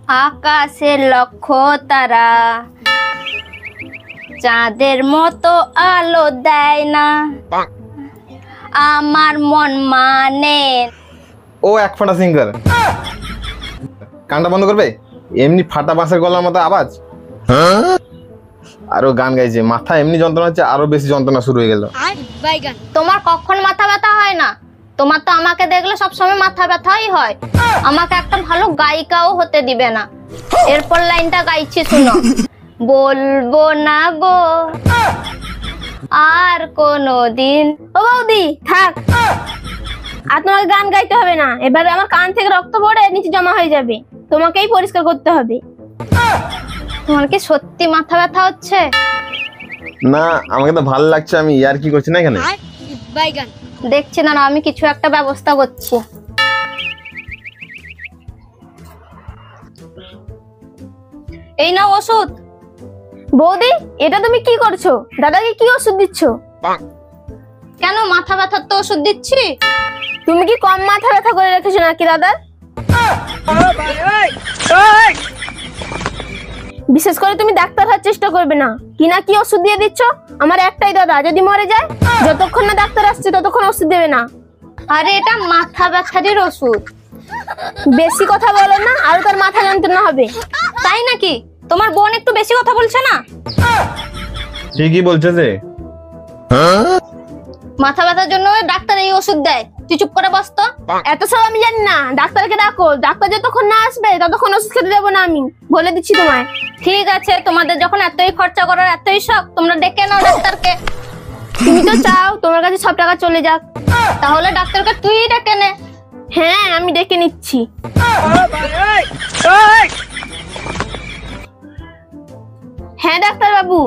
আকাশের লক্ষ্য তারা চাঁদের মতো আলো দেয় না, আমার মন মানে। ও এক ফোঁটা সিঙ্গার। কানটা বন্ধ করবে, এমনি ফাটা বাঁশের গলার মতো আওয়াজ। আরো গান গাইছে, মাথা এমনি যন্ত্রণা হচ্ছে, আরো বেশি যন্ত্রণা শুরু হয়ে গেল। তোমার কখন মাথা ব্যথা হয় না? তোমার তো আমাকে দেখলে সবসময় মাথা ব্যথাই হয়। আমাকে একটা ভালো গায়িকাও হতে দিবে না। এরপর লাইনটা গাইছি, শুনো। বলবো না গো আর কোনোদিন। ও বৌদি থাক, আর তোমাকে গান গাইতে হবে না। এবারে আমার কান থেকে রক্ত পড়ে নিচে জমা হয়ে যাবে, তোমাকেই পরিষ্কার করতে হবে। তোমার কি সত্যি মাথা ব্যথা হচ্ছে? না, আমাকে তো ভালো লাগছে, আমি ইয়ার কি করছি না এখানে। দেখছি না, আমি কিছু একটা ব্যবস্থা করছি। এই নাও ওষুধ। বৌদি এটা তুমি কি করছো? দাদাকে কি ওষুধ দিচ্ছ? কেন, মাথা ব্যথার তো ওষুধ দিচ্ছি। তুমি কি কম মাথা ব্যথা করে রেখেছো নাকি দাদার? বিশেষ করে তুমি ডাক্তার হওয়ার চেষ্টা করবে না। কি না কি ওষুধ দিয়ে দিচ্ছ। আমার একটাই দাদা, যদি মরে যায় যতক্ষণ না ডাক্তার আসছে ততক্ষণ ওষুধ দেবে না। আরে এটা মাথা ব্যথার ওষুধ। বেশি কথা বলো না, আর তার মাথা যন্ত্রণা হবে। তাই নাকি? তোমার বোন একটু বেশি কথা বলছে না? ঠিকই বলছে যে। মাথা ব্যথার জন্য ডাক্তার এই ওষুধ দেয়। তুই চুপ করে বস তো। এত সব আমি জানি না, ডাক্তারকে ডাকো। ডাক্তার যতক্ষণ না আসবে ততক্ষণ ওষুধ খেতে দেবো না, আমি বলে দিচ্ছি তোমায়। ঠিক আছে, তোমাদের যখন এতই খরচা করার এতই শখ, তোমরা ডেকে নাও ডাক্তারকে। তুমি তো চাও তোমার কাছে সব টাকা চলে যাক। তাহলে ডাক্তারকে তুই ডেকে নে। হ্যাঁ আমি ডেকে নিচ্ছি। হ্যাঁ ডাক্তার বাবু,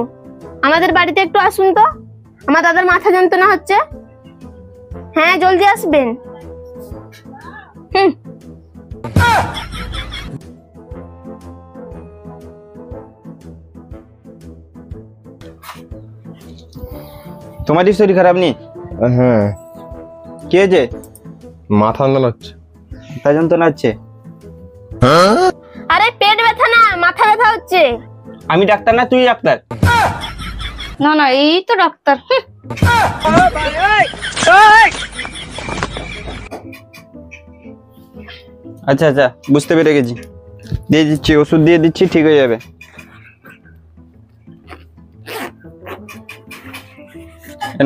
আমাদের বাড়িতে একটু আসুন তো, আমার দাদার মাথা যন্ত্রণা হচ্ছে। হ্যাঁ জলদি আসবেন। তোমারই শরীর খারাপ নেই? হ্যাঁ। কি হয়েছে? মাথা যন্ত্রণা হচ্ছে। মাথা যন্ত্রণা হচ্ছে? আরে পেট ব্যথা না, মাথা ব্যথা হচ্ছে। আমি ডাক্তার না, তুই ডাক্তার? না না, এই তো ডাক্তার। আচ্ছা আচ্ছা, বুঝতে পেরে গেছি। দিয়ে দিচ্ছি, ওষুধ দিয়ে দিচ্ছি, ঠিক হয়ে যাবে।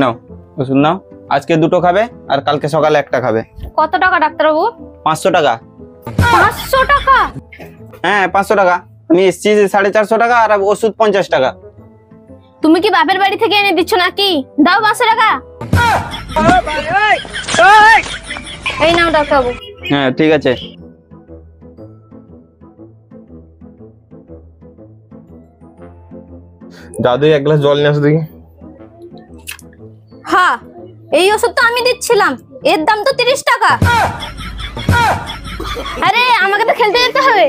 নাও ওষুধ নাও। আজকে 2টো খাবে আর কালকে সকালে 1টা খাবে। কত টাকা ডাক্তারবাবু? 500 টাকা। 500 টাকা? হ্যাঁ 500 টাকা। আমি এসছি 450 টাকা, আর ওষুধ 50 টাকা। তুমি কি বাপের বাড়ি থেকে এনে দিচ্ছ নাকি? দাও 500 টাকা। এই নাও ডাক্তারবাবু। হ্যাঁ ঠিক আছে। দাদু এক গ্লাস জল নিয়ে আসো দেখি। হ্যাঁ, এই ওষুধ তো আমি দিচ্ছিলাম, এর দাম তো 30 টাকা। আরে আমাকে তো খেলতে যেতে হবে।